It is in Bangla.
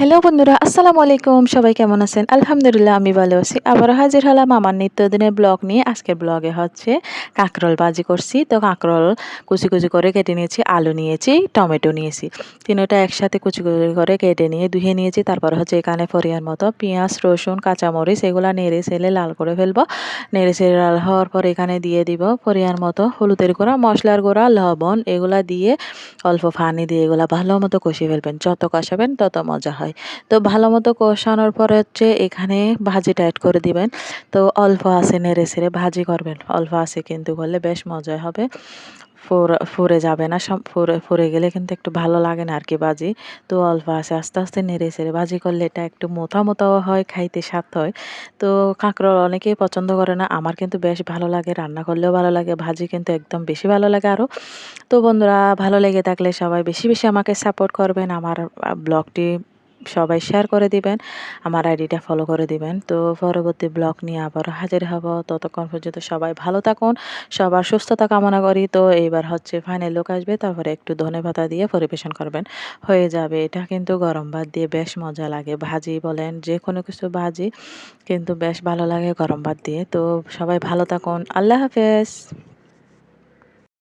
হ্যালো বন্ধুরা, আসসালামু আলাইকুম। সবাই কেমন আছেন? আলহামদুলিল্লাহ আমি ভালো আছি। আবারও হাজির হলাম আমার নিত্যদিনের ব্লগ নিয়ে। আজকের ব্লগে হচ্ছে কাঁকরোল ভাজি করছি। তো কাঁকরোল কুচি করে কেটে নিয়েছি, আলু নিয়েছি, টমেটো নিয়েছি। তিনটা একসাথে কুচি করে কেটে নিয়ে ধুয়ে নিয়েছি। তারপর হচ্ছে এখানে পরিমাণ মতো পেঁয়াজ, রসুন, কাঁচামরিচ এগুলা নেড়ে চেড়ে লাল করে ফেলবো। নেড়ে চেড়ে লাল হওয়ার পর এখানে দিয়ে দিব পরিমাণ মতো হলুদের গুঁড়া, মশলার গুঁড়া, লবণ এগুলা দিয়ে অল্প পানি দিয়ে এগুলা ভালো মতো কষিয়ে ফেলবেন। যত কষাবেন তত মজা হয়। তো ভালো মতো কষানোর পরে হচ্ছে এখানে ভাজিটা এড করে দিবেন। তো অল্প আছে নেড়ে ছেড়ে ভাজি করবেন। অল্প আছে কিন্তু করলে বেশ মজা হবে। ফুরে যাবে না, ফুরে গেলে কিন্তু একটু ভালো লাগে না আরকি ভাজি। তো অল্প আছে আস্তে নেড়ে ছেড়ে ভাজি করলে এটা একটু মোথাও হয়, খাইতে স্বাদ হয়। তো কাঁকরোল অনেকেই পছন্দ করে না। আমার কিন্তু বেশ ভালো লাগে, রান্না করলেও ভালো লাগে, ভাজি কিন্তু একদম বেশি ভালো লাগে আরো। তো বন্ধুরা ভালো লেগে থাকলে সবাই বেশি আমাকে সাপোর্ট করবেন। আমার ব্লগটি সবাই শেয়ার করে দিবেন। আমার আইডিটা ফলো করে দিবেন। তো পরবর্তী ব্লগ নিয়ে আবারও হাজির হব। ততক্ষণ পর্যন্ত সবাই ভালো থাকুন। সবার সুস্থতা কামনা করি। তো এইবার হচ্ছে ফাইনাল লুক আসবে। তারপরে একটু ধনেপাতা দিয়ে পরিবেশন করবেন। হয়ে যাবে। এটা কিন্তু গরম ভাত দিয়ে বেশ মজা লাগে। ভাজি বলেন যেকোনো কিছু ভাজি কিন্তু বেশ ভালো লাগে গরম ভাত দিয়ে। তো সবাই ভালো থাকুন। আল্লাহ হাফেজ।